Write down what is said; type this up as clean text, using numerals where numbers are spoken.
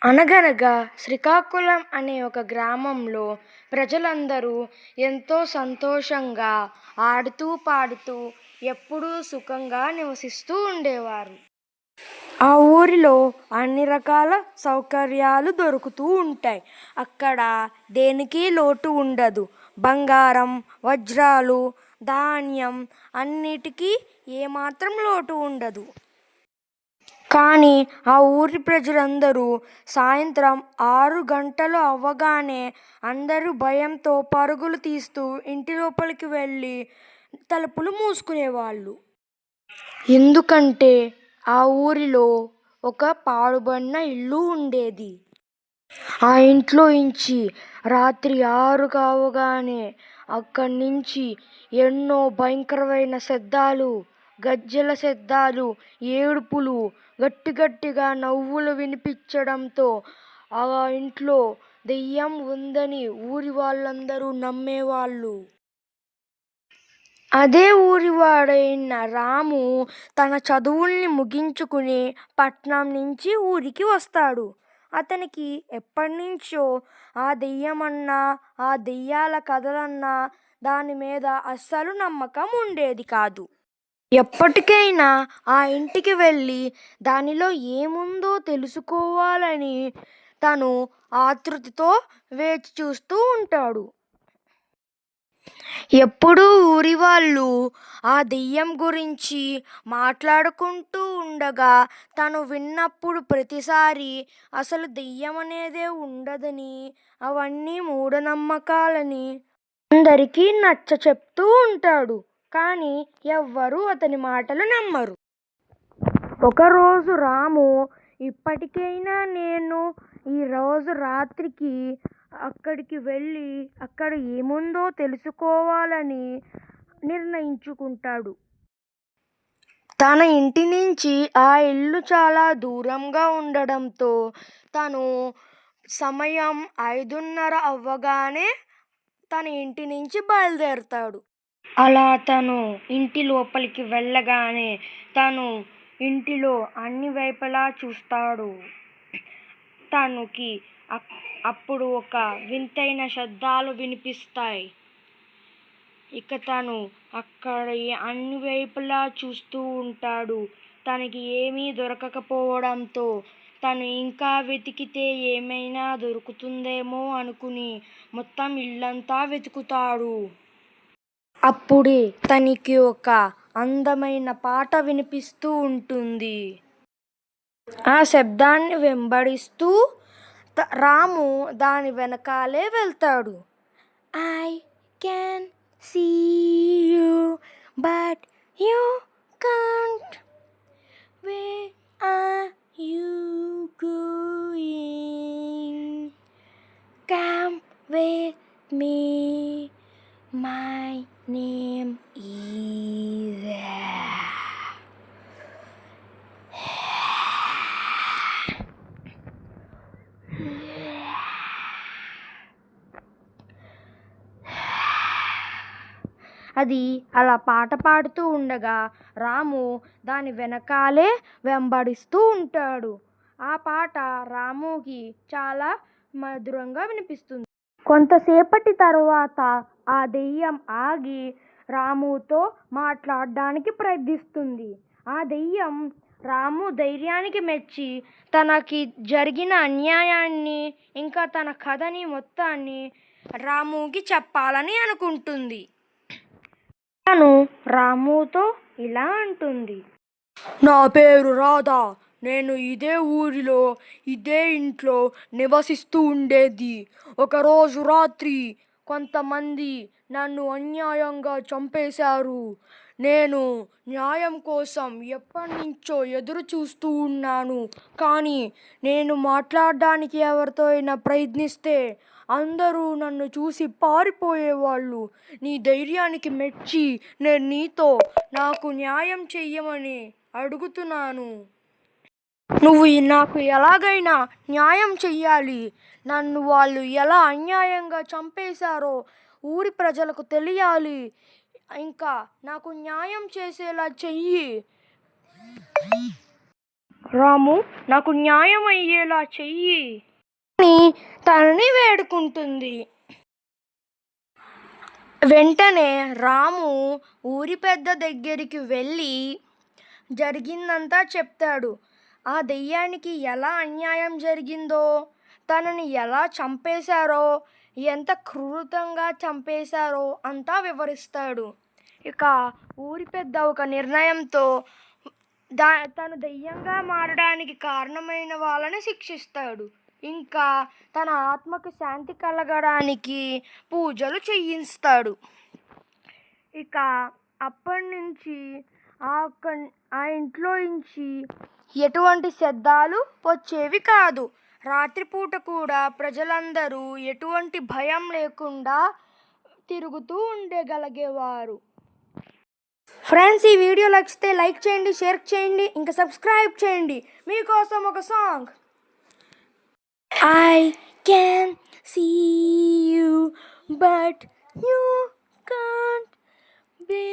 అనగనగా శ్రీకాకుళం అనే ఒక గ్రామంలో ప్రజలందరూ ఎంతో సంతోషంగా ఆడుతూ పాడుతూ ఎప్పుడూ సుఖంగా నివసిస్తూ ఉండేవారు. ఆ ఊరిలో అన్ని రకాల సౌకర్యాలు దొరుకుతూ ఉంటాయి. అక్కడ దేనికి లోటు ఉండదు. బంగారం, వజ్రాలు, ధాన్యం అన్నిటికీ ఏమాత్రం లోటు ఉండదు. కానీ ఆ ఊరి ప్రజలందరూ సాయంత్రం 6 గంటలు అవ్వగానే అందరూ భయంతో పరుగులు తీస్తూ ఇంటి లోపలికి వెళ్ళి తలుపులు మూసుకునేవాళ్ళు. ఎందుకంటే ఆ ఊరిలో ఒక పాడుబడిన ఇల్లు ఉండేది. ఆ ఇంట్లో నుంచి రాత్రి 6 కావగానే అక్కడి నుంచి ఎన్నో భయంకరమైన శబ్దాలు, గజ్జెల శబ్దాలు, ఏడుపులు, గట్టిగట్టిగా నవ్వులు వినిపించడంతో ఆ ఇంట్లో దెయ్యం ఉందని ఊరి వాళ్ళందరూ నమ్మేవాళ్ళు. అదే ఊరివాడైన రాము తన చదువుల్ని ముగించుకుని పట్నం నుంచి ఊరికి వస్తాడు. అతనికి ఎప్పటినుంచో ఆ దెయ్యమన్నా, ఆ దెయ్యాల కథలన్నా దాని మీద అస్సలు నమ్మకం ఉండేది కాదు. ఎప్పటికైనా ఆ ఇంటికి వెళ్ళి దానిలో ఏముందో తెలుసుకోవాలని తను ఆతృతతో వేచి చూస్తూ ఉంటాడు. ఎప్పుడూ ఊరివాళ్ళు ఆ దెయ్యం గురించి మాట్లాడుకుంటూ ఉండగా తను విన్నప్పుడు ప్రతిసారి అసలు దెయ్యం అనేదే ఉండదని, అవన్నీ మూఢనమ్మకాలని అందరికీ నచ్చచెప్తూ ఉంటాడు. కానీ ఎవ్వరూ అతని మాటలు నమ్మరు. ఒకరోజు రాము ఇప్పటికైనా నేను ఈరోజు రాత్రికి అక్కడికి వెళ్ళి అక్కడ ఏముందో తెలుసుకోవాలని నిర్ణయించుకుంటాడు. తన ఇంటి నుంచి ఆ ఇల్లు చాలా దూరంగా ఉండడంతో తను సమయం 5:30 అవ్వగానే తన ఇంటి నుంచి బయలుదేరతాడు. అలా తను ఇంటి లోపలికి వెళ్ళగానే తను ఇంటిలో అన్ని వైపులా చూస్తాడు. తనకి అప్పుడు ఒక వింతైన శబ్దాలు వినిపిస్తాయి. ఇక తను అక్కడ అన్ని వైపులా చూస్తూ ఉంటాడు. తనకి ఏమీ దొరకకపోవడంతో తను ఇంకా వెతికితే ఏమైనా దొరుకుతుందేమో అనుకుని మొత్తం ఇల్లంతా వెతుకుతాడు. అప్పుడే తనకి ఒక అందమైన పాట వినిపిస్తూ ఉంటుంది. ఆ శబ్దాన్ని వెంబడిస్తూ రాము దాని వెనకాలే వెళ్తాడు. I can see you but you can't, where are you going, come with me, my name is. అది అలా పాట పాడుతూ ఉండగా రాము దాని వెనకాలే వెంబడిస్తూ ఉంటాడు. ఆ పాట రాముకి చాలా మధురంగా వినిపిస్తుంది. కొంతసేపటి తరువాత ఆ దెయ్యం ఆగి రాముతో మాట్లాడడానికి ప్రయత్నిస్తుంది. ఆ దెయ్యం రాము ధైర్యానికి మెచ్చి తనకి జరిగిన అన్యాయాన్ని ఇంకా తన కథని మొత్తాన్ని రాముకి చెప్పాలని అనుకుంటుంది. తను రాముతో ఇలా అంటుంది. నా పేరు రాధా. నేను ఇదే ఊరిలో ఇదే ఇంట్లో నివసిస్తూ ఉండేది. ఒకరోజు రాత్రి కొంతమంది నన్ను అన్యాయంగా చంపేశారు. నేను న్యాయం కోసం ఎప్పటినుంచో ఎదురు చూస్తూ ఉన్నాను. కానీ నేను మాట్లాడడానికి ఎవరితో అయినా ప్రయత్నిస్తే అందరూ నన్ను చూసి పారిపోయేవాళ్ళు. నీ ధైర్యానికి మెచ్చి నేను నీతో నాకు న్యాయం చెయ్యమని అడుగుతున్నాను. నువ్వు నాకు ఎలాగైనా న్యాయం చెయ్యాలి. నన్ను వాళ్ళు ఎలా అన్యాయంగా చంపేశారో ఊరి ప్రజలకు తెలియాలి. ఇంకా నాకు న్యాయం చేసేలా చెయ్యి. రాము, నాకు న్యాయం అయ్యేలా చెయ్యి అని తనని వేడుకుంటుంది. వెంటనే రాము ఊరి పెద్ద దగ్గరికి వెళ్ళి జరిగిందంతా చెప్తాడు. ఆ దెయ్యానికి ఎలా అన్యాయం జరిగిందో, తనని ఎలా చంపేశారో, ఎంత క్రూరంగా చంపేశారో అంతా వివరిస్తాడు. ఇక ఊరి పెద్ద ఒక నిర్ణయంతో తను దెయ్యంగా మారడానికి కారణమైన వాళ్ళని శిక్షిస్తాడు. ఇంకా తన ఆత్మకు శాంతి కలగడానికి పూజలు చేయిస్తాడు. ఇక అప్పటి నుంచి ఆ ఇంట్లో నుంచి ఎటువంటి శబ్దాలు వచ్చేవి కాదు. రాత్రిపూట కూడా ప్రజలందరూ ఎటువంటి భయం లేకుండా తిరుగుతూ ఉండగలిగేవారు. ఫ్రెండ్స్, ఈ వీడియో నచ్చితే లైక్ చేయండి, షేర్ చేయండి, ఇంకా సబ్స్క్రైబ్ చేయండి. మీకోసం ఒక song. I can see you, but you can't be